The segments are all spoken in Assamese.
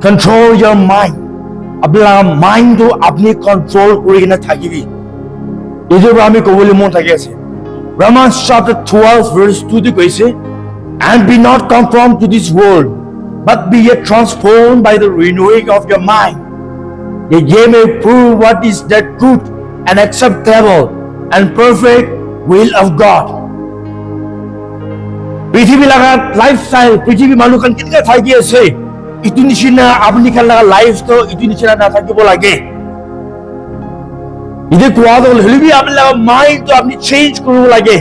Control your mind. আপোনাৰ মাইণ্ডটো আপুনি কণ্ট্ৰল কৰি কিনে থাকিবি। এইটোৰ পৰা আমি ক'বলৈ মন থাকি আছে। Romans chapter 12 verse 2 তে কৈছে, and be not conformed to this world, but be yet transformed by the renewing of your mind, that ye may prove what is the good and acceptable and perfect will of God. পৃথিৱী লগা লাইফষ্টাইল, পৃথিৱী মানুহখন কেনেকৈ থাকি আছে, ইটো নিচিনা আপুনি খান লগা লাইফটো ইটো নিচিনা নাথাকিব লাগে। এতিয়া কোৱা হ'লেবি আপোনাৰ মাইণ্ডটো আপুনি চেঞ্জ কৰিব লাগে।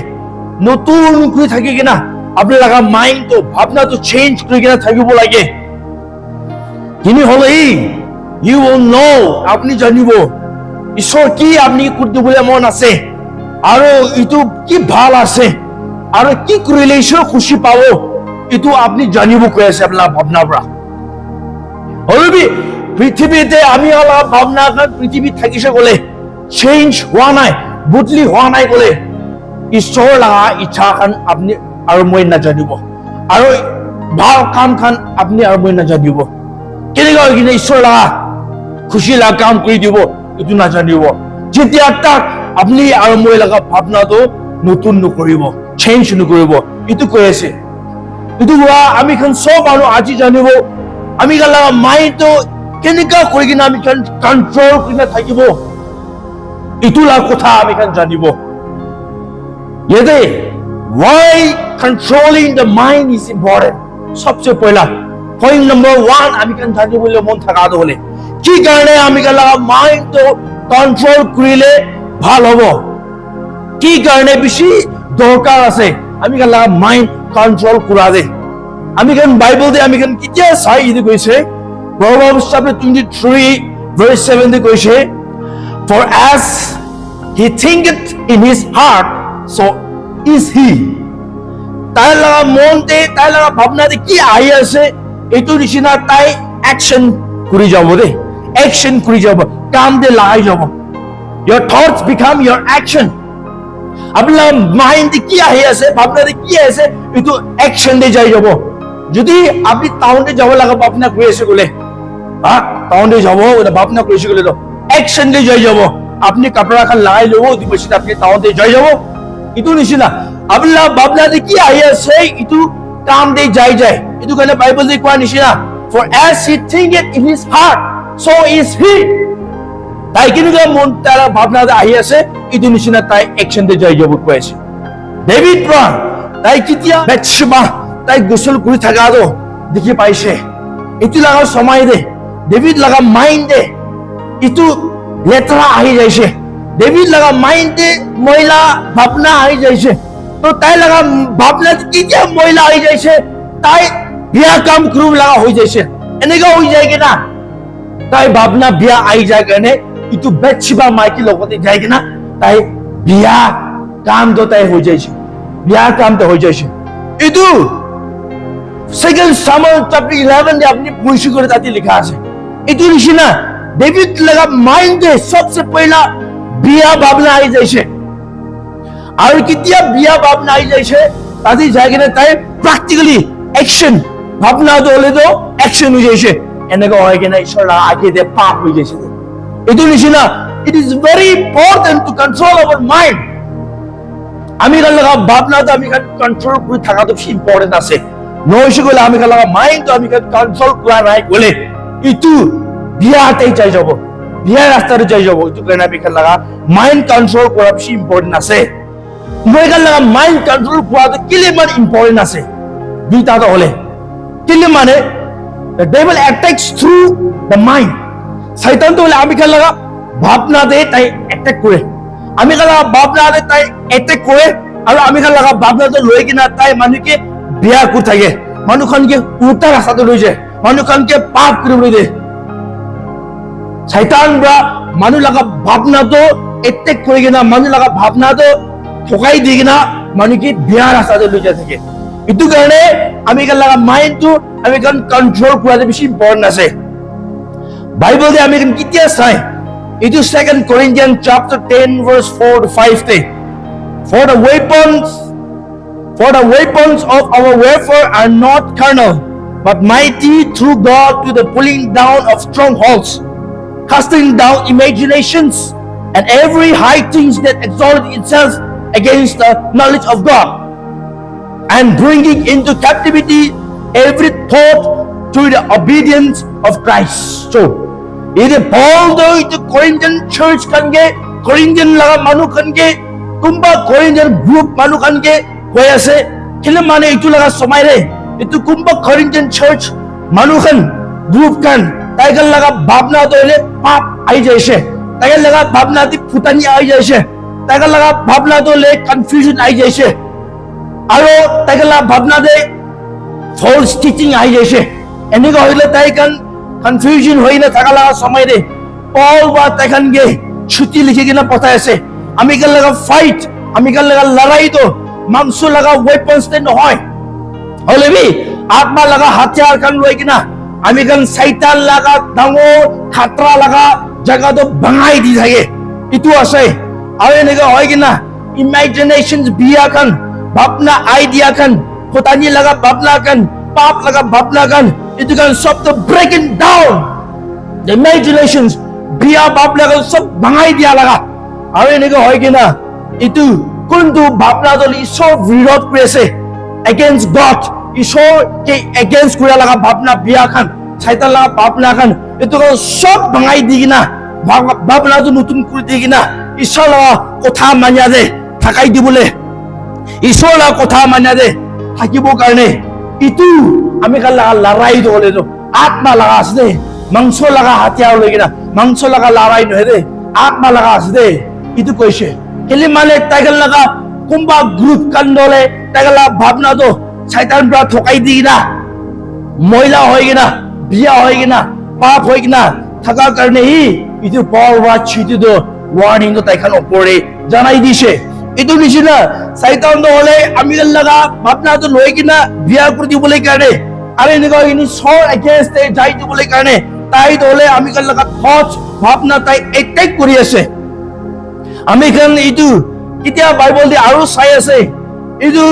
নতুন কৰি থাকি কিনা আপোনাৰ লগা মাইণ্ডটো ভাৱনাটো চেঞ্জ কৰি কিনা থাকিব লাগে। কিনি হ'লে ইউ উইল নো, আপুনি জানিব ঈশ্বৰ কি আপুনি কৰিবলৈ মন আছে আৰু ইটো কি ভাল আছে আৰু কি কৰিলে ঈশ্বৰ খুশি পাব, এইটো আপুনি জানিব কৈ আছে আপোনাৰ ভাৱনাৰ পৰা। হ'লেবি পৃথিৱীতে আমি অলপ ভাৱনা পৃথিৱীত থাকিছে গ'লে চেঞ্জ হোৱা নাই, বদলি হোৱা নাই গ'লে ঈশ্বৰৰ লগা ইচ্ছাখন আপুনি আৰু মই নাজানিব, আৰু ভাল কামখন আপুনি আৰু মই নাজানিব। কেনেকুৱা হৈ কিনে ঈশ্বৰৰ লগা খুচি লগা কাম কৰি দিব এইটো নাজানিব, যেতিয়া তাক আপুনি আৰু মই লগা ভাৱনাটো নতুন নকৰিব, চেঞ্জ নকৰিব। এইটো কৈ আছে। এইটো হোৱা আমি চব মানুহ আজি জানিব আমি লগা মাইণ্ডটো কেনেকুৱা কৰি কিনে আমি কণ্ট্ৰল কৰি থাকিব, এইটো কথা আমি জানিব। ইয়াতে why controlling the mind is important. সবচে পহলা পইণ্ট নম্বৰ 1 আমি জানিবলৈ মন থাকাটো হ'লে কি কাৰণে আমি মাইণ্ডটো কণ্ট্ৰল কৰিলে ভাল হ'ব, কি কাৰণে বেছি দৰকাৰ আছে আমি মাইণ্ড কণ্ট্ৰল কৰা দে। আমি বাইবেল দে আমি কেতিয়া চাই এইটো কৈছে Proverbs chapter 23 verse 7 তে কৈছে, for as he thinketh in his heart, so is he. তাই লগা মনতে তাই লগা ভাৱনাতে কি আহি আছে এইটো নিচিনা তাই একশ্যন কৰি যাব দেই, একশ্যন কৰি যাব, কাম দে লগাই যাব। your thoughts become your action. আপোনাৰ মাইণ্ডে কি আহি আছে, ভাৱনাতে কি আছে এইটো একশ্যন দে যাই যাব। যদি আপুনি টাউনতে যাব লগা ভাৱনা কৰি আছে গ'লে টাউনতে যাব ভাৱনা কৰিছে গ'লে একশ্যন দে যাই যাব। আপনি কাপড়া খান লাগাই ল'ব, ইটো বেছি আপনি টাউনতে যাই যাব। ইটো নিচিনা আপোনাৰ ভাৱনাতে কি আহি আছে ইটো কাম দে যাই যায়। এইটো কাৰণে বাইবেল দে কোৱা নিচিনা for as he thinketh in his heart, so is he. তাই কেনেকুৱা মন তাৰ ভাৱনাতে আহি আছে ইটো নিচিনা তাই একশ্যন দে যাই যাব কৈ আছে। ডেভিড পৰা তাই কেতিয়া বেথশেবা তাই গোসল কৰি থাকাটো দেখি পাইছে, এইটো লগা সময় দে ডেভিড লগা মাইণ্ড দে ইটো লেতেৰা আহি যাইছে, ডেভিড লগা মাইণ্ডে ময়লা ভাৱনা আহি যাইছে। তো তাই লগা ভাৱনা কেতিয়া ময়লা আহি যাইছে তাই বিয়া কাম কৰিব লগা হৈ যাইছে। এনেকুৱা হৈ যায় কিনা তাই ভাৱনা বিয়া আহি যায় কাৰণে ইটো বেথশেবা মাইকীৰ লগতে যায় কিনা তাই বিয়া কামটো তাই হৈ যাইছে, বিয়া কামটো হৈ যাইছে। এইটো সেকেন্ড সামুয়েল চ্যাপ্টার 11 দে আপনি পড়ি করে তাতে লেখা আছে। এইটো নিচিনা ডেভিড লগা মাইণ্ডে সবচেয়ে পহলা বিয়া ভাৱনা আহি যাইছে, আৰু কেতিয়া বিয়া ভাৱনা আহি যাইছে তাতে যাই কিনে তাই প্ৰেক্টিকেলি একশ্যন ভাৱনাটো হ'লেতো একশ্যন হৈ যাইছে। এনেকুৱা হয় কিনে ঈশ্বৰ আগে দে পাপ হৈ যাইছে। এইটো নিচিনা it is very important to control our mind. আমি লগা ভাৱনাটো আমি কণ্ট্ৰল কৰি থকাটো বেছি ইম্পৰ্টেণ্ট আছে। নহৈছে গ'লে আমি লগা মাইণ্ডটো আমি কণ্ট্ৰল কৰা নাই গ'লে ইটো বিয়াতেই যাই যাব, বিয়াৰ ৰাস্তাটো যাই যাব। এইটো কাৰণে আমি লগা মাইণ্ড কণ্ট্ৰল কৰা বেছি ইম্পৰ্টেণ্ট আছে। মই লগা মাইণ্ড কণ্ট্ৰল কৰাটো কেলে ইমান ইম্পৰ্টেণ্ট আছে দুইটাটো হ'লে কেলে মানে the devil attacks through the mind. শয়তানটো হ'লে আমি লগা ভাৱনাতে তাই এটেক কৰে, আমি লগা ভাৱনাতে তাই এটেক কৰে, আৰু আমি লগা ভাৱনাটো লৈ কিনা তাই মানুহকে বিয়া কৰি থাকে, মানুহখনকে উল্টা ৰাস্তাটো লৈ যায়, মানুহখনকে পাপ কৰিবলৈ দিয়ে। শয়তান বা মানুহ লগা ভাৱনাটো এটেক কৰি কিনা মানুহ লগা ভাৱনাটো ঠকাই দি কিনা মানুহকে বিয়া ৰাস্তাটো লৈ যায় থাকে। এইটো কাৰণে আমি লগা মাইণ্ডটো আমি কণ্ট্ৰল কৰাটো বেছি ইম্পৰ্টেণ্ট আছে। বাইবেলতে আমি কেতিয়া চাই এইটো 2 Corinthians chapter 10 verse 4 to 5 তে for the weapons of our warfare are not carnal but mighty through God to the pulling down of strongholds, casting down imaginations and every high thing that exalted itself against the knowledge of God, and bringing into captivity every thought to the obedience of Christ. So, ini Paul do itu Corinthian church kan ke, Corinthian laga manu kan ke, kumba Corinthian group manu kan ke, koi ase, kile mane itu laga somai re, itu kumba Corinthian church manu kan, group kan, taigal laga bhabna do ele pap ai jaise, taigal laga bhabna di putani ai jaise, taigal laga bhabna do ele confusion ai jaise, aro taigal laga bhabna de false teaching ai jaise, eniko hoile taikan confusion hoina thakala samay re Paul ba taikan ge chuti likhe kina pathai ase ami kan laga fight ami kan laga larai to mangso laga weapons te nohoy hole bi atma laga hatyar kan loi kina ami kan saitan laga dango khatra laga jaga to bangai di thake itu ase aw enega hoy kina imaginations biya kan bapna idea kan khotani laga bapna kan pap laga bapna kan itu kan sob to breaking down the imaginations biya bapna kan sob bangai dia laga aw enega hoy kina itu kuntu bapna to ishor virodh kori ase against God ishor ke against kura laga bapna biya kan saitan laga bapna kan itu kan sob bangai di kina bapna to nutun kuri di kina ishor laga kotha manya de thakai dibole ishor laga kotha manya de থাকিব কাৰণে ইটো আমি কাল লৰাই দলে তো আত্মা লাগা আছে দে মাংস লাগা হাতিয়াৰ লৈ কিনা মাংস লাগা লৰাই নহয় দে আত্মা লাগা আছে দে ইটো কৈছে কেলি মানে টাইগল লাগা কুম্বা গ্ৰুপ কান্দলে টাইগলা ভাবনা তো শয়তান পৰা ঠকাই দি কিনা মহিলা হৈ কিনা বিয়া হৈ কিনা পাপ হৈ কিনা থাকা কাৰণে ইটো পল বা চিটি তো ওয়ার্নিং তো তাইখান ওপরে জানাই দিছে itu nisina saitan to hole ami laga bhapna to loi kina biya kuri dibole karne are nego ini sor against te jai dibole karne tai to hole ami laga thoughts bhapna tai attack kuri ase ami kan itu kitia bible de aru sai ase itu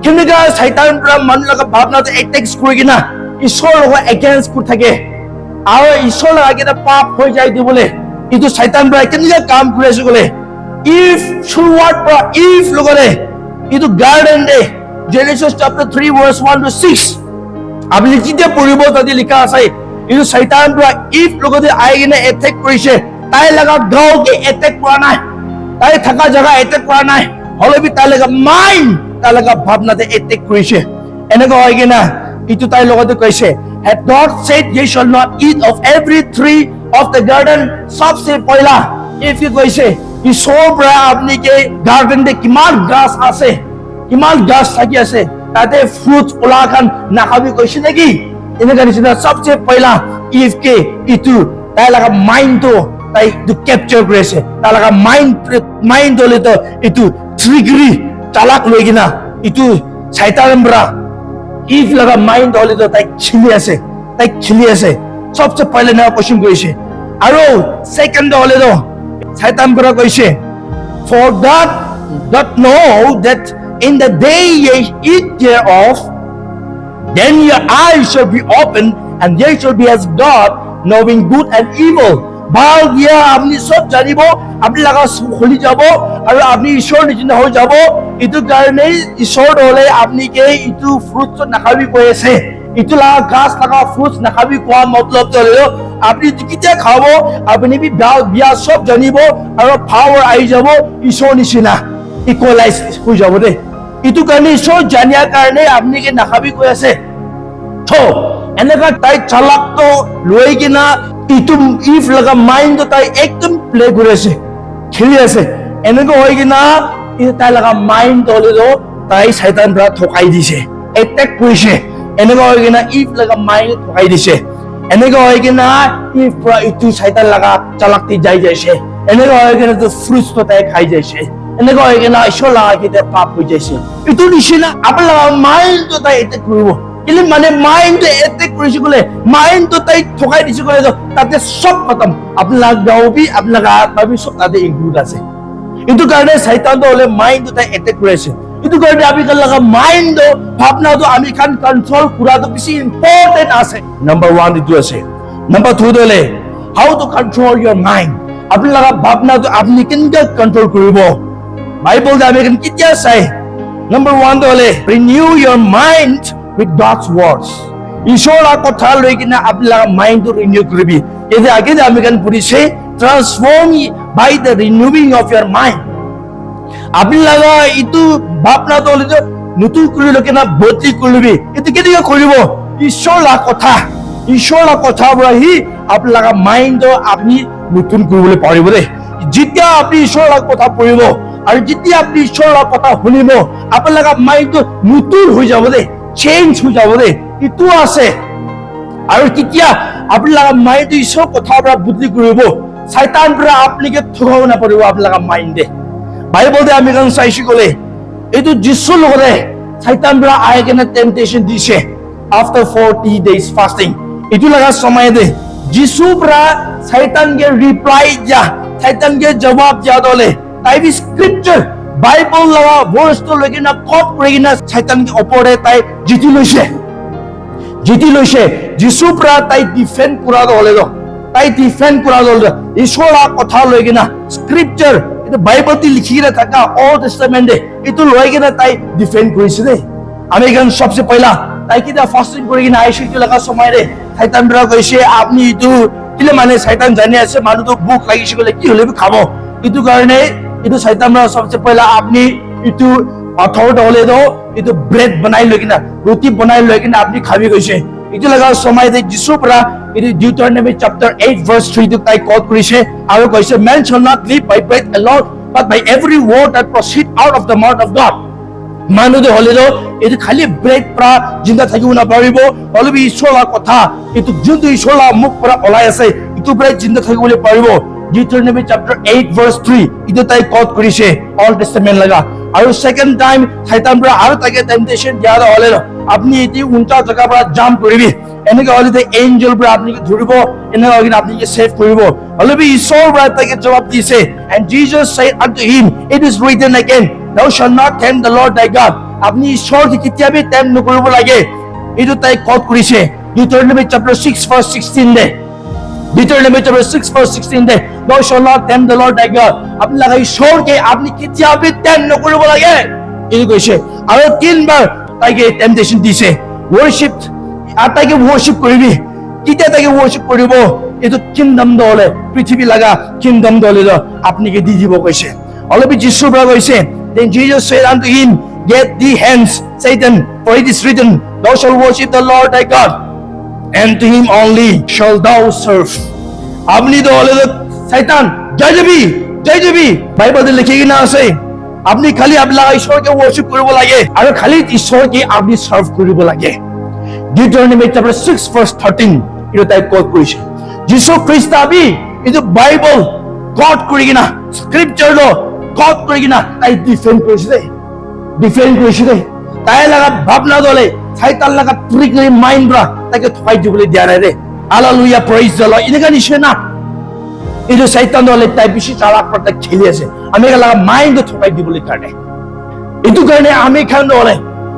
kiniga saitan pra man laga bhapna to attack kuri kina ishor logo against kur thake aru ishor laga kina pap hoi jai dibole itu saitan pra kiniga kaam kuri ase gole if should what if logore itu garden de Genesis chapter 3 verse 1 to 6 abli jite poribo tadi likha ase itu shaitan pra if logode aigine attack korise tai laga gao ke attack kora nai tai thaka jaga attack kora nai holobi tai laga mind tai laga bhabna te attack korise enega hoigina itu tai logode koise had God said ye shall not eat of every tree of the garden sabse poila if you koise ishor pra apni ke garden de kimal gas ase kimal gas thaki ase tate fruits ola khan nakhabi koise naki enega nisina sabse पहिला if ke itu tai laga mind to tai to capture krise tai laga mind dole to itu trickery chalak loi gina itu shaitan bra if laga mind dole to tai khili ase sabse पहिला na question koise aro second dole to Satan bra koise for God doth know that in the day ye eat thereof then your eyes shall be opened and they shall be as God knowing good and evil bal dia apni sob janibo apni laga kholi jabo aru apni ishor nijina hoi jabo itu karone ishor hole apni ke itu fruit nakhabi koise itu laga gas laga fruits nakhabi koa matlab to lelo আপনি কিতিয়া খাব আপনি বি বিয়া সব জানিব আৰু পাৱাৰ আই যাব ঈশ্বৰ নিচিনা ইকুয়ালাইজ হৈ যাব দে ইটো কাৰণে ঈশ্বৰ জানিয়া কাৰণে আপনি কে নাখাবি কৈ আছে তো এনেকা তাই চালাক তো লৈ কিনা ইটো ইফ লগা মাইন্ড তাই একদম প্লে কৰি আছে খেলি আছে এনেকা হৈ কিনা তাই লগা মাইন্ড হলে তাই শয়তান পৰা ঠকাই দিছে এটেক কৰিছে এনেকা হৈ কিনা ইফ লগা মাইন্ড ঠকাই দিছে এনেকা হয় কিনা if pra itu shaitan laga chalakti jai jaise enega hoy kina to fruits to tai khai jaise enega hoy kina ishor laga kite pap hoi jaise itu nisina apna mind to tai attack koribo ili mane mind to attack korisi gole mind to tai thokai disi gole tate sob khatam apna gao bi apna atma bi sob tate include ase itu karone shaitan to hole mind to tai attack korese itu কাৰণে আমি কান লাগা মাইন্ড ভাবনাটো আমি কান কন্ট্ৰোল কৰাটো বেছি ইম্পৰ্টেন্ট আছে নাম্বার 1 ইটো আছে নাম্বার 2 দলে how to control your mind আপুনি লাগা ভাবনাটো আপুনি কেনেকৈ কন্ট্রোল কৰিব বাইবেল আমি কান কিতিয়া চাই নাম্বাৰ 1 দলে renew your mind with God's words ঈশ্বৰৰ কথা লৈ কিনে আপুনি লাগা মাইন্ডটো ৰিনিউ কৰিবি এতে আগে আমি কান পঢ়িছে transform by the renewing of your mind আপনি লাগা ইটো ভাবনা তো হলে নতুন করিল কিনা বদলি করবি এতে কেদিকে করিব ঈশ্বৰ কথা বহি আপনি লাগা মাইন্ড আপনি নতুন কৰিবলৈ পাৰিব দে যেতিয়া আপনি ঈশ্বৰৰ কথা পঢ়িব আৰু যেতিয়া আপনি ঈশ্বৰৰ কথা শুনিব আপনি লাগা মাইন্ড নতুন হৈ যাব দে চেঞ্জ হৈ যাব দে ইটো আছে আৰু কেতিয়া আপনি লাগা মাইন্ড ঈশ্বৰৰ কথা বদলি কৰিব শয়তান পৰা আপনিকে ঠগাব না পাৰিব আপনি লাগা মাইন্ডে বাইবেল আমি কান চাইছি গলে এইটো যিশু লগৰে শয়তান পৰা আই কেনে টেম্পটেশন দিছে after 40 days fasting এইটো লাগা সময় দে যিশু পৰা শয়তানকে ৰিপ্লাই দিয়া শয়তানকে জবাব দিয়া দলে তাই বি স্ক্ৰিপচাৰ বাইবেল লাগা ভাৰ্স তো লাগি না কোট কৰি না শয়তানকে ওপৰে তাই জিতি লৈছে যিশু পৰা তাই ডিফেন্ড কৰা দলে তাই ডিফেন্ড কৰা দলে ঈশ্বৰৰ কথা লৈ কিনা স্ক্রিপচার এটা বাইবেলতে লিখি কিনে থাকা ওল্ড টেস্টামেন্টে এটো লৈ কিনে তাই ডিফেন্ড কৰিছে দে আমি গান সবচেয়ে পহলা তাই কিটা ফাস্টিং কৰি কিনে আইসিটো লাগা সময় ৰে শয়তান বৰা কৈছে আপনি ইটো কিলে মানে শয়তান জানি আছে মানুহটো ভোক লাগিছে গলে কি হলে খাব ইটো কাৰণে ইটো শয়তান বৰা সবচেয়ে পহলা আপনি ইটো পাথৰ হলে দো ইটো ব্ৰেড বনাই লৈ কিনা ৰুটি বনাই লৈ কিনা আপনি খাবি কৈছে ইটো লাগা সময় দে যিশু পৰা ইটো ডিউটাৰনমি চ্যাপ্টাৰ 8 verse 3 টো তাই কোট কৰিছে আৰু কৈছে man shall not live by bread alone but by every word that proceed out of the mouth of God মানুহে হলেও এটো খালি ব্রেড পৰা জিন্দা থাকিব না পাৰিব অলবি ঈশ্বৰৰ কথা এটো যোনটো ঈশ্বৰৰ মুখ পৰা ওলাই আছে ইটো পৰা জিন্দা থাকিবলৈ পাৰিব ডিউটাৰনমি চ্যাপ্টাৰ 8 verse 3 ইটো তাই কোট কৰিছে অল টেষ্টামেন্ট লাগা আৰু সেকেন্ড টাইম শয়তান পৰা আৰু তাকে টেম্পটেশন দিয়া হলে আপনি এটি উল্টা জায়গা পৰা জাম্প কৰিবি এনেকে হলে এঞ্জেল পৰা আপনিকে ধৰিব এনেকে হলে আপনিকে সেভ কৰিব অলবি ঈশ্বৰ পৰা তাকে জবাব দিছে and Jesus said unto him it is written again thou shalt not tempt the Lord thy God আপনি ঈশ্বৰকে কেতিয়াবে টেম্প নকৰিব লাগে এটো তাই কোট কৰিছে ডিউটাৰনমি চ্যাপ্টাৰ 6 verse 16 দে ডিউটাৰনমি চ্যাপ্টাৰ 6 verse 16 দে thou shalt not tempt the Lord thy God আপনি লাগা ঈশ্বৰকে আপনি কেতিয়াবে টেম্প নকৰিব লাগে এটো কৈছে আৰু তিনবাৰ তাইকে টেম্পটেশন দিছে worship আটাইকে worship কৰিবি কিটা তাকে worship কৰিব এটো কিংডম দলে পৃথিৱী লাগা কিংডম দলে আপনিকে দি দিব কৈছে অলবি যিশু পৰা কৈছে then Jesus said unto him get thee hence Satan for it is written thou shalt worship the Lord thy God and to him only shall thou serve আপনি দলে শয়তান জয় যাবি বাইবেলে লিখি কিনা আছে আপনি খালি আপনার ঈশ্বরকে worship কৰিব লাগে আৰু খালি ঈশ্বৰকে আপনি সাৰ্ভ কৰিব লাগে ডিউটাৰনমি চ্যাপ্টাৰ 6 verse 13 ইটো তাই কোট কৰিছে যিশু খ্ৰীষ্ট আবি ইটো বাইবেল কোট কৰি কিনা স্ক্ৰিপচাৰ কোট কৰি কিনা তাই ডিফেন্ড কৰিছে তাই লাগা ভাবনা দলে শয়তান লাগা ট্রিকলি মাইন্ড রা তাকে ঠকাই দিবলৈ দিয়া নাই রে হালেলুয়া প্রেজ দ্য লর্ড এনেকা নিছে না এই যে শয়তান দলে তাই বেশি চালাক করতে খেলি আছে আমি লাগা মাইন্ড ঠকাই দিবলৈ কাৰণে এটো কাৰণে আমি খান দলে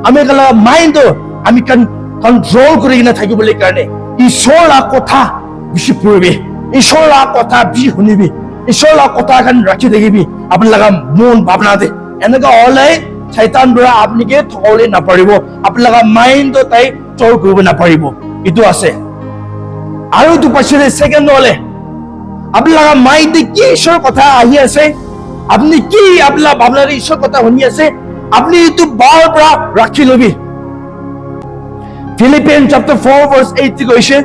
আমি লাগা মাইন্ড আমি কান কন্ট্ৰোল কৰি কিনা থাকিবলৈ কাৰণে ঈশ্বৰৰ কথা বেশি পঢ়িবি ঈশ্বৰৰ কথা বেশি শুনিবি ঈশ্বৰৰ কথা কান ৰাখি থাকিবি আপনি লাগা মন ভাবনা দে এনেকা হলে শয়তান পৰা আপনিকে ঠকাবলৈ নাপাৰিব আপনি লাগা মাইন্ড তাই চল কৰিব নাপাৰিব ইটো আছে আৰু তো পাছৰে সেকেন্ড হলে আপনি লাগা মাইন্ডে কি ঈশ্বৰ কথা আহি আছে আপনি কি আপলা ভাবনাৰে ঈশ্বৰ কথা শুনি আছে আপনি ইটো বাৰ পৰা ৰাখি লবি Philippians chapter 4 verse 8 কৈছে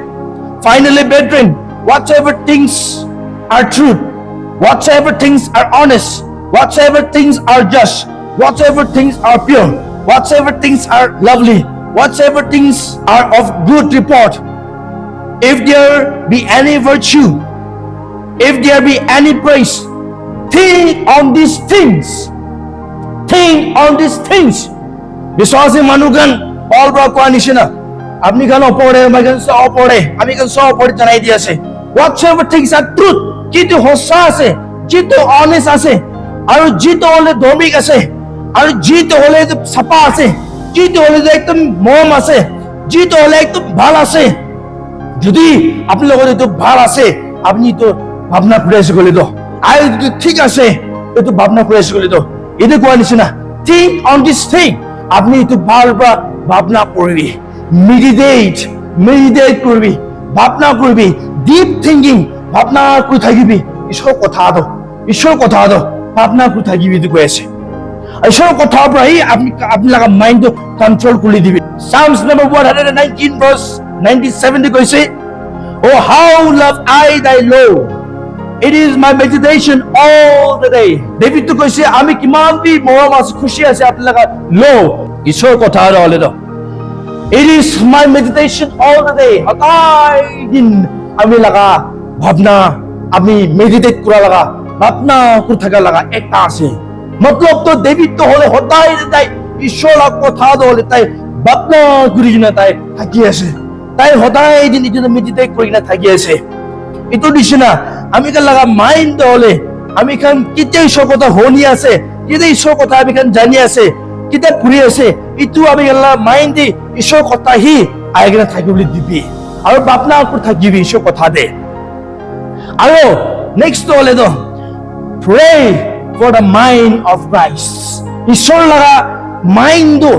finally brethren whatsoever things are true whatsoever things are honest whatsoever things are just whatsoever things are pure whatsoever things are lovely whatsoever things are of good report if there be any virtue if there be any praise think on these things বিশ্বাসী মানুহগণ অল ব্রা কোৱা নিচিনা আপনি গান ওপৰে মাগন সব ওপৰে আমি গান সব ওপৰে জানাই দি আছে whatsoever things are truth যেটো সঁচা আছে যেটো honest আছে আৰু যেটো হলে ধৰ্মিক আছে আৰু যিটো হ'লে চাফা আছে, যিটো হ'লে একদম মৰম আছে, যিটো হ'লে একদম ভাল আছে, যদি আপোনাৰ লগত এইটো ভাল আছে, আপুনি এইটো ভাৱনা কৰি আছে কৰিলে আৰু যদি ঠিক আছে এইটো ভাৱনা কৰি আছে কৰিলে এইটো কোৱা নিচিনা think on this thing, আপনি এইটো ভাল পৰা ভাৱনা কৰিবি, মেডিটেট কৰিবি, ভাৱনা কৰিবি, ডিপ থিংকিং ভাৱনা কৰি থাকিবি, ঈশ্বৰৰ কথা ভাৱনা কৰি থাকিবি, এইটো কৈ আছে। ঈশ্বৰৰ কথাৰ পৰা আপোনালোকৰ মাইণ্ডটো কণ্ট্ৰল কৰি দিবি। Psalms number 119 verse 97 কৈছে, Oh how love I thy law, it is my meditation all the day. ডেভিডটো কৈছে আমি কিমান বি মৰম আছে, খুশি আছে আপোনালোকৰ ল' ঈশ্বৰৰ কথা হ'লে It is my meditation all the day. সদায় দিন আমি লগা ভাৱনা, আমি মেডিটেট কৰা লগা ভাৱনা কৰি থকা লগা একটা আছে। মতলবটো ডেভিডটো হ'লে সদায় তাই ঈশ্বৰৰ কথা হ'লে তাই ভাৱনা কৰি কিনে তাই থাকি আছে, তাই সদায় দিন এইটো মেডিটেট কৰি কিনে থাকি আছে। এইটো নিচিনা আমি খান লগা মাইণ্ড হ'লে আমি খান কেতিয়া ঈশ্বৰৰ কথা শুনি আছে, কেতিয়া ঈশ্বৰৰ কথা আমি খান জানি আছে, কেতিয়া ঘূৰি আছে, এইটো আমি মাইণ্ড দি ঈশ্বৰৰ কথা সি আহি কিনে থাকিবলৈ দিবি আৰু ভাৱনা কৰি থাকিবি ঈশ্বৰৰ কথা দে। আৰু নেক্সট হ'লে pray for the mind of Christ, ঈশ্বৰ লগা মাইণ্ডটো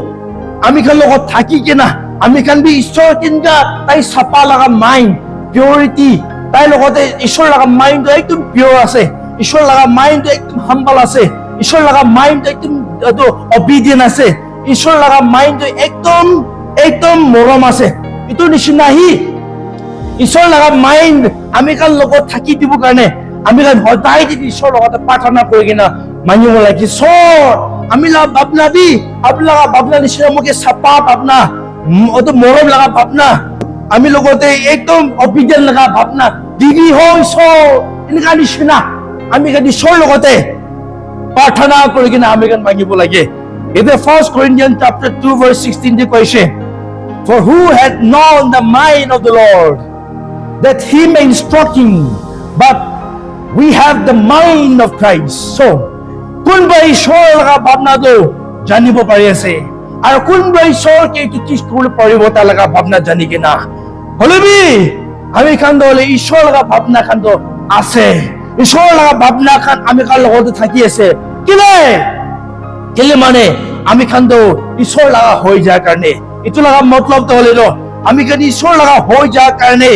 আমি খান লগত থাকি কিনা আমি খান বি ঈশ্বৰ কিনা তাই চাফা লগা মাইণ্ড, পিউৰিটি, তাই লগতে ঈশ্বৰ লগা মাইণ্ডটো একদম পিয়ৰ আছে, ঈশ্বৰ লগা মাইণ্ডটো একদম হাম্বল আছে, ঈশ্বৰ লগা মাইণ্ডটো একদম অবিডিয়েন্ট আছে, ঈশ্বৰ লগা মাইণ্ডটো একদম মৰম আছে। এইটো নিচিনা ঈশ্বৰ লগা মাইণ্ড আমি খান লগত থাকি দিব কাৰণে আমি খান সদায় যদি ঈশ্বৰৰ লগতে প্ৰাৰ্থনা কৰি কিনা মানিব লাগে, ঈশ্বৰ আমি লগা ভাৱনা দি আপোনালোকৰ ভাৱনা নিচিনা মোক চাফা ভাৱনা, মৰম লগা ভাৱনা, আমি লগতে একদম অবিডিয়েন্ট লগা ভাৱনা দিদি হয় ঈশ্বৰ, এনেকুৱা নিচিনা আমি ঈশ্বৰৰ লগতে প্ৰাৰ্থনা কৰি কিনে আমি মাগিব লাগে। এতিয়া 1 Corinthians chapter 2 verse 16 কৈছে, For who hath known the mind of the Lord, that he may instruct him, but we have the mind of Christ. So, কোনবা ঈশ্বৰৰ লগা ভাৱনাটো জানিব পাৰি আছে আৰু কোনবা ঈশ্বৰকে এইটো ঠিক কৰিব পাৰিব তাৰ লগা ভাৱনা জানি কিনা হ'লে আমি খান হ'লে ঈশ্বৰ লগা ভাৱনা খান আছে, ঈশ্বৰ লগা ভাৱনা খান আমি খান লগতে থাকি আছে। কেলে মানে আমি খান ঈশ্বৰ লগা হৈ যায় কাৰণে, এইটো লগা মতলবটো হ'লে আমি খান ঈশ্বৰ লগা হৈ যায় কাৰণে,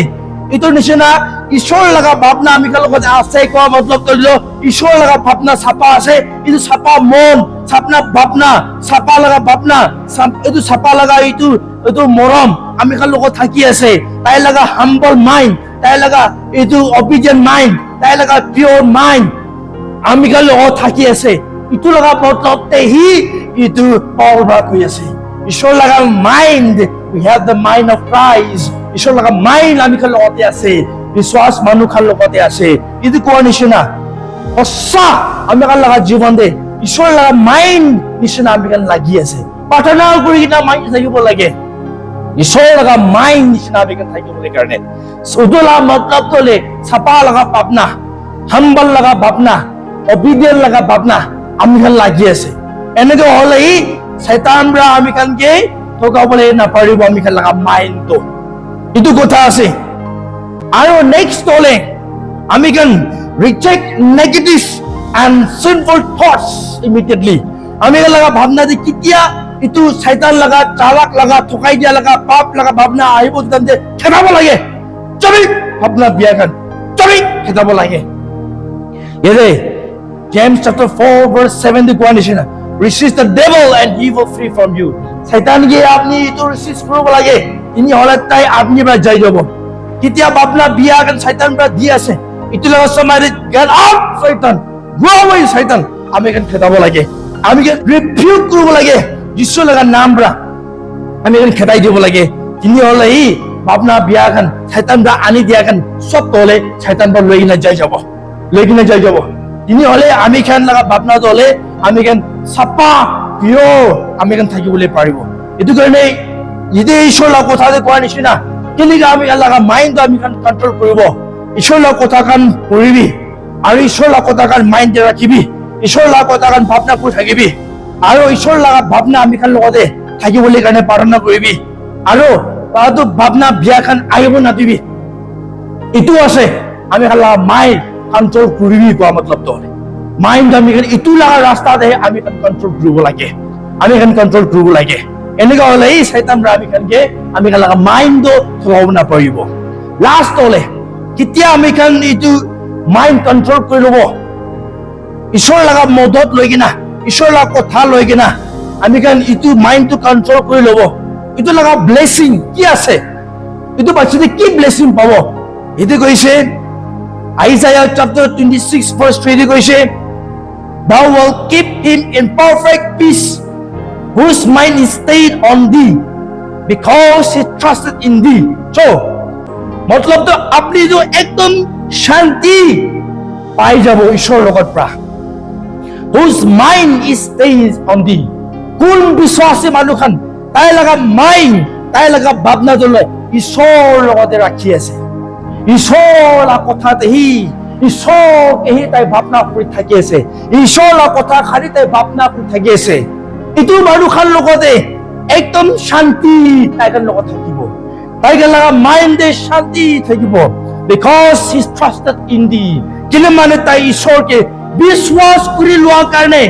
এইটো নিচিনা ঈশ্বৰ লগা ভাৱনা আমি খান লগত আছে কোৱা মতলবটো হ'লে ঈশ্বৰ লগা ভাৱনা চাফা আছে, এইটো চাফা মন, চাফা ভাৱনা, চাফা লগা ভাৱনা, এইটো চাফা লগা এইটো মৰম আমি খান লগত থাকি আছে, তাই লগা হাম্বল মাইণ্ড, তাই লগা এইটো অবিডিয়েন্ট মাইণ্ড, তাই লগা পিয়ৰ মাইণ্ড আমি খান লগত থাকি আছে। এইটো লগা মতলবতে এইটো পউল কৈ আছে ঈশ্বৰ লগা mind, we have the mind of Christ, ঈশ্বৰ লগা মাইণ্ড আমি খান লগতে আছে, বিশ্বাস মানুহ খান লগতে আছে। এইটো কোৱা নিচিনা সঁচা আমি খান লগা জীৱন দে ঈশ্বৰ লগা মাইণ্ড নিচিনা আমি খান লাগি আছে, প্ৰাৰ্থনা কৰি কিনা মাইণ্ড থাকিব লাগে, ঈশ্বৰ লগা মাইণ্ড নিচিনা আমি থাকিবলৈ কাৰণে। এইটো লগা মতলবটো হ'লে চাফা লগা ভাৱনা, হাম্বল লগা ভাৱনা, অবিডিয়েন্ট লগা ভাৱনা আমি খান লাগি আছে। এনেকে হ'লে শয়তান পৰা আমি খানকে ঠকাবলৈ নাপাৰিব আমি খান লগা মাইণ্ডটো, এইটো কথা আছে। আৰু নেক্সট হ'লে আমি খান reject negative and sinful thoughts immediately. আমি খান লগা ভাৱনা যে কেতিয়া এইটো শয়তান লগা, চালাক লগা, ঠকাই দিয়া লগা, পাপ লগা ভাৱনা আহিব তেন্তে খেদাব লাগে, চবেই ভাৱনা বিয়াখান চবেই খেদাব লাগে। James chapter 4 verse 7 কোৱা নিচিনা, resist the devil and he will flee from you. শয়তানকে আপনি এইটো ৰেচিষ্ট কৰিব লাগে, তিনি হ'লে তাই আপনি পৰা যাই যাব। কেতিয়া ভাৱনা বিয়াখান শয়তান পৰা দি আছে, এইটো লগা সময় get out শয়তান, go away শয়তান, আমি এখন খেদাব লাগে, আমি ৰিপিউট কৰিব লাগে, যীশু লগা নাম পৰা আমি এখন খেদাই দিব লাগে। তিনি হ'লে ভাৱনা বিয়াখান শয়তান পৰা আনি দিয়াখান চব হ'লে শয়তান পৰা লৈ কিনে যাই যাব। তিনি হ'লে আমি খান লগা ভাৱনাটো হ'লে আমি খান চাফা পিয়ৰ আমি খান থাকিবলৈ পাৰিব। এইটো কাৰণে যদি ঈশ্বৰ লগা কথা কোৱা নিচিনা কেনেকৈ আমি লগা মাইণ্ডটো আমি খান কণ্ট্ৰল কৰিব, ঈশ্বৰ লগা কথা খান পঢ়িবি আৰু ঈশ্বৰ লগা কথা খান মাইণ্ড ৰাখিবি, ঈশ্বৰ লগা কথা খান ভাৱনা কৰি থাকিবি, আৰু ঈশ্বৰ লগা ভাৱনা আমি খান লগতে থাকিবলৈ কাৰণে প্ৰাৰ্থনা কৰিবি আৰু তাতো ভাৱনা বিয়াখন আহিব নাদিবি ইটো আছে আমি খান লগা মাইণ্ড কণ্ট্ৰল কৰিবি কোৱা মতলবটো মাইণ্ড আমি ইটো লগা ৰাস্তাতে আমি কণ্ট্ৰল কৰিব লাগে আমি কণ্ট্ৰল কৰিব লাগে এনেকুৱা হলে এই শয়তানৰা আমি খান লগা মাইণ্ডটো থব নাপাৰিব লাষ্ট হলে কেতিয়া আমি খান ইটো মাইণ্ড কণ্ট্ৰল কৰি ল'ব ঈশ্বৰ লগা মদত লৈ কিনা ঈশ্বৰ লগা কথা লৈ কিনা আমি খান ইটো মাইণ্ডটো কণ্ট্ৰল কৰি ল'ব ইটো লগা ব্লেছিং কি আছে ইটো পাছতে কি ব্লেছিং পাব এটো কৈছে Isaiah chapter 26 verse 3 কৈছে Thou will keep him in perfect peace whose mind is stayed on thee because he trusted in thee so মতলব তো আপনি जो एकदम শান্তি পাই যাব ঈশ্বৰৰ লগত পৰা whose mind is stayed on thee কোন বিশ্বাসী মানুহখন তাই লগা মাইণ্ড তাই লগা ভাৱনাটো লৈ ঈশ্বৰৰ লগতে ৰাখি আছে ঈশ্বৰৰ কথাতেহি ঈশ্বৰকেহি তাই ভাৱনা কৰি থাকি আছে ঈশ্বৰৰ কথা খালি তাই ভাৱনা কৰি থাকি আছে ইটো মানুহখন লগতে একদম শান্তি তাইৰ লগত থাকিব তাইৰ লগা মাইণ্ডে শান্তি থাকিব because he trusted in thee কিনে মানে তাই ঈশ্বৰকে বিশ্বাস কৰি লোৱাৰ কাৰণে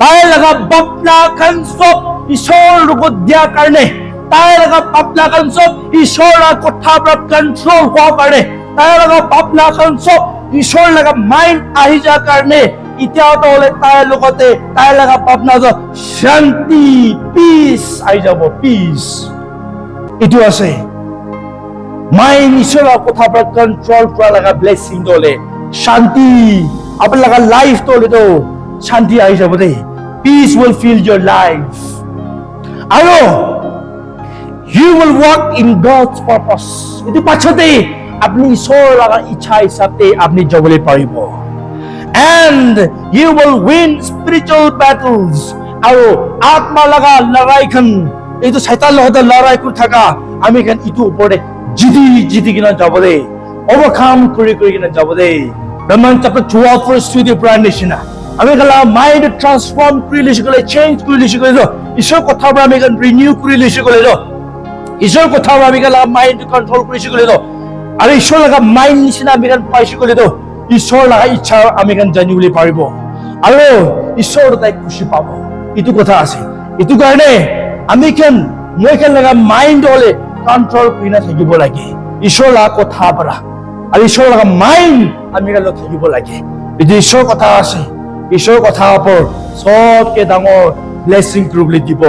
তাইৰ লগা ভাৱনাখন সব ঈশ্বৰৰ লগত দিয়াৰ কাৰণে তাইৰ লগা ভাৱনাখন সব ঈশ্বৰৰ কথাৰ পৰা কণ্ট্ৰল হোৱাৰ কাৰণে তাইৰ লগা ভাৱনাখন সব ঈশ্বৰৰ লগা মাইণ্ড আহি যোৱাৰ কাৰণে ইতিয়াতো হলে তাইৰ লগতে তাইৰ লগা ভাৱনাটো শান্তি পিচ আহি যাব পিচ ইটো আছে মাইণ্ড ঈশ্বৰৰ কথাৰ পৰা কণ্ট্ৰল কৰা লগা ব্লেছিং হলে শান্তি আপোনাৰ লগা লাইফটো হলেতো শান্তি আহি যাব দেই peace will fill your life আৰু you will walk in God's purpose ইটো পাছতে আপনি ঈশ্বৰৰ লগা ইচ্ছা হিচাপে আপনি যাবলৈ পাৰিব and you will win spiritual battles আৰু আত্মা লগা লড়াইখন এইটো শয়তান লগতে লড়াই কৰি থাকা আমি খান ইটো ওপৰতে জিতি কিনা যাব দেই overcome কৰি কিনা যাব দেই Roman chapter 12 verse 2 পৰা নিচিনা আমি খালা মাইণ্ড ট্ৰান্সফৰ্ম কৰি লৈছে গলে চেঞ্জ কৰি লৈছে গলে ঈশ্বৰৰ কথাৰ পৰা আমি ৰিনিউ কৰি লৈছে গলে ঈশ্বৰৰ কথাৰ পৰা আমি খালা মাইণ্ড কণ্ট্ৰল কৰিছে গলে আৰু ঈশ্বৰ লগা মাইণ্ড নিচিনা আমি পাইছে গলে ঈশ্বৰ লগা ইচ্ছা আমি জানিবলৈ পাৰিব আৰু ঈশ্বৰ তাই খুশি পাব ইটো কথা আছে ইটো কাৰণে আমি মই লগা মাইণ্ড হলে কণ্ট্ৰল কৰি থাকিব লাগে ঈশ্বৰ লগা কথা পৰা আৰু ঈশ্বৰ লগা মাইণ্ড আমি থাকিব লাগে এই ঈশ্বৰ কথা আছে ঈশ্বৰৰ কথাৰ ওপৰত সবকে ডাঙৰ ব্লেছিং কৰিবলৈ দিব